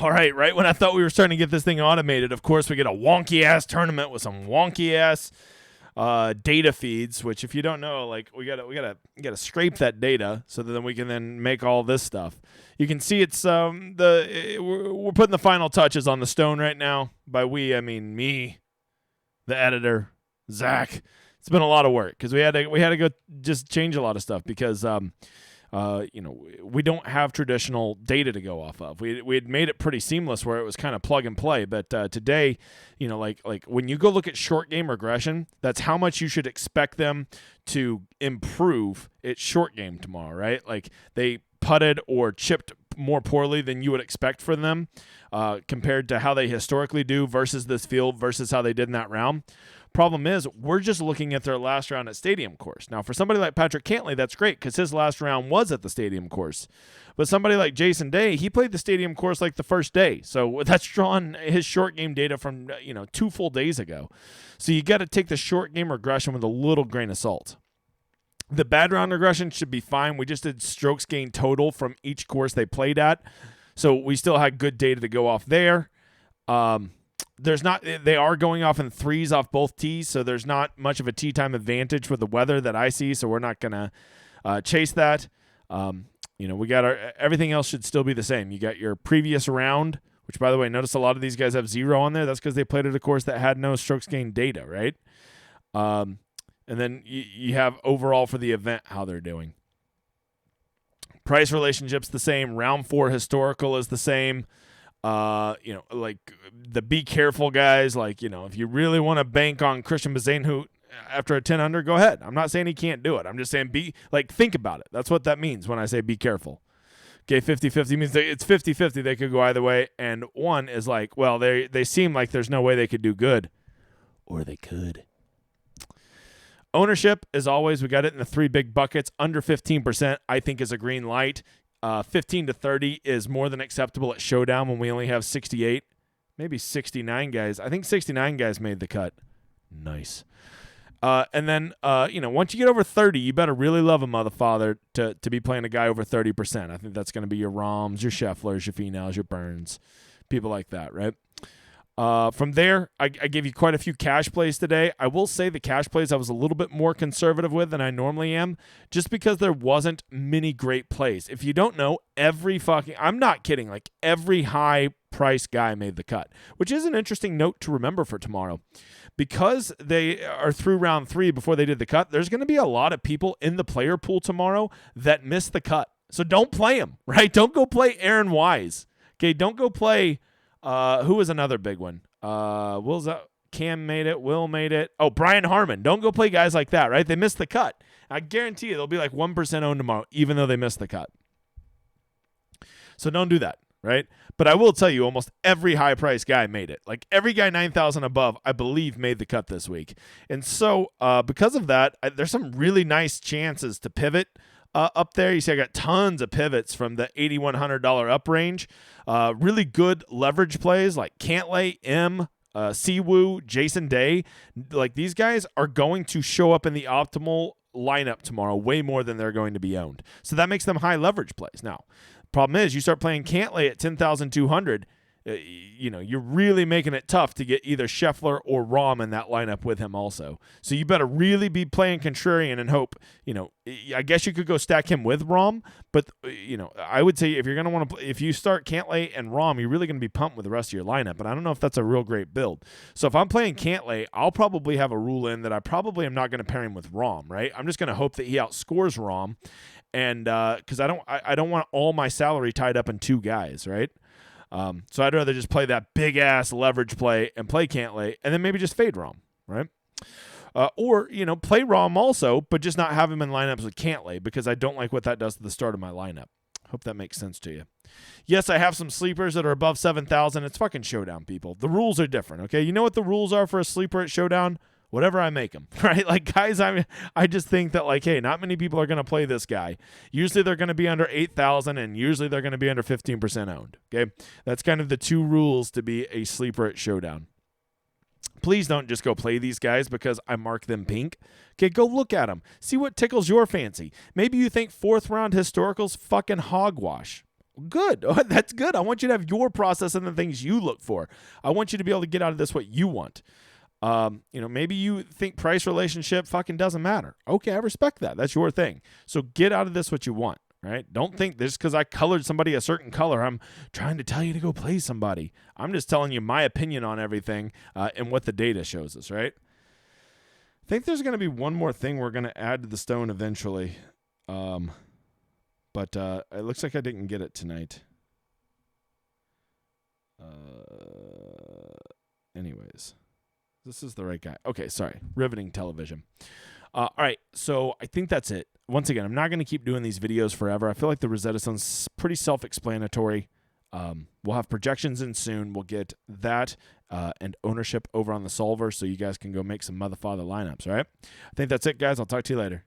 All right when I thought we were starting to get this thing automated, of course, we get a wonky-ass tournament with some wonky-ass data feeds, which if you don't know, like we gotta scrape that data so that then we can then make all this stuff. You can see it's we're putting the final touches on the stone right now. By we, I mean me, the editor, Zach. It's been a lot of work because we had to go just change a lot of stuff because we don't have traditional data to go off of. We had made it pretty seamless where it was kind of plug and play, but today, like when you go look at short game regression, that's how much you should expect them to improve at short game tomorrow, right? Like they putted or chipped more poorly than you would expect for them compared to how they historically do versus this field versus how they did in that round. Problem is, we're just looking at their last round at Stadium Course. Now, for somebody like Patrick Cantlay, that's great because his last round was at the Stadium Course. But somebody like Jason Day, he played the Stadium Course like the first day. So that's drawn his short game data from 2 full days ago. So you got to take the short game regression with a little grain of salt. The bad round regression should be fine. We just did strokes gained total from each course they played at. So we still had good data to go off there. They are going off in threes off both tees, so there's not much of a tee time advantage with the weather that I see, so we're not going to chase that. We got everything else should still be the same. You got your previous round, which, by the way, notice a lot of these guys have 0 on there. That's because they played at a course that had no strokes gained data, right? And then you have overall for the event how they're doing. Price relationship's the same. Round 4 historical is the same. Like the be careful guys, like, if you really want to bank on Christian Bezainhout after a 10 under, go ahead. I'm not saying he can't do it. I'm just saying think about it. That's what that means when I say be careful. Okay, 50-50 means it's 50-50. They could go either way. And one is like, well, they seem like there's no way they could do good. Or they could. Ownership, as always, we got it in the 3 big buckets. Under 15%, I think, is a green light. 15 to 30 is more than acceptable at Showdown when we only have 68, maybe 69 guys. I think 69 guys made the cut. Nice. And then, once you get over 30, you better really love a motherfather to be playing a guy over 30%. I think that's going to be your Roms, your Schefflers, your Finals, your Burns, people like that, right? From there, I gave you quite a few cash plays today. I will say the cash plays I was a little bit more conservative with than I normally am, just because there wasn't many great plays. If you don't know, I'm not kidding, like every high-price guy made the cut, which is an interesting note to remember for tomorrow. Because they are through round 3 before they did the cut, there's going to be a lot of people in the player pool tomorrow that missed the cut. So don't play them, right? Don't go play Aaron Wise. Okay, don't go play... who was another big one? Cam made it. Will made it. Oh, Brian Harmon. Don't go play guys like that, right? They missed the cut. I guarantee you they'll be like 1% owned tomorrow, even though they missed the cut. So don't do that, right? But I will tell you, almost every high-priced guy made it. Like every guy 9,000 above, I believe, made the cut this week. And so because of that, there's some really nice chances to pivot up there. You see I got tons of pivots from the $8,100 up range. Really good leverage plays like Cantlay, Siwoo, Jason Day. Like these guys are going to show up in the optimal lineup tomorrow way more than they're going to be owned. So that makes them high leverage plays. Now, problem is you start playing Cantlay at 10,200, you're really making it tough to get either Scheffler or Rahm in that lineup with him also. So you better really be playing contrarian and hope, I guess you could go stack him with Rahm, but, I would say if you're going to want to if you start Cantlay and Rahm, you're really going to be pumped with the rest of your lineup. But I don't know if that's a real great build. So if I'm playing Cantlay, I'll probably have a rule in that I probably am not going to pair him with Rahm, right? I'm just going to hope that he outscores Rahm. And because I don't want all my salary tied up in 2 guys, right? So I'd rather just play that big-ass leverage play and play Cantlay and then maybe just fade Rahm, right? Or, play Rahm also, but just not have him in lineups with Cantlay because I don't like what that does to the start of my lineup. Hope that makes sense to you. Yes, I have some sleepers that are above 7,000. It's fucking Showdown, people. The rules are different, okay? You know what the rules are for a sleeper at Showdown? Whatever I make them, right? Like, guys, I just think that, like, hey, not many people are going to play this guy. Usually they're going to be under 8,000, and usually they're going to be under 15% owned, okay? That's kind of the 2 rules to be a sleeper at Showdown. Please don't just go play these guys because I mark them pink. Okay, go look at them. See what tickles your fancy. Maybe you think 4th round historical's fucking hogwash. Good. That's good. I want you to have your process and the things you look for. I want you to be able to get out of this what you want. Maybe you think price relationship fucking doesn't matter. Okay, I respect that. That's your thing. So get out of this what you want, right? Don't think this because I colored somebody a certain color, I'm trying to tell you to go play somebody. I'm just telling you my opinion on everything and what the data shows us, right? I think there's going to be one more thing we're going to add to the stone eventually. But it looks like I didn't get it tonight. Anyways, this is the right guy. Okay, sorry. Riveting television. All right, so I think that's it. Once again, I'm not going to keep doing these videos forever. I feel like the Rosetta Stone's pretty self-explanatory. We'll have projections in soon. We'll get that and ownership over on the solver so you guys can go make some motherfather lineups, all right? I think that's it, guys. I'll talk to you later.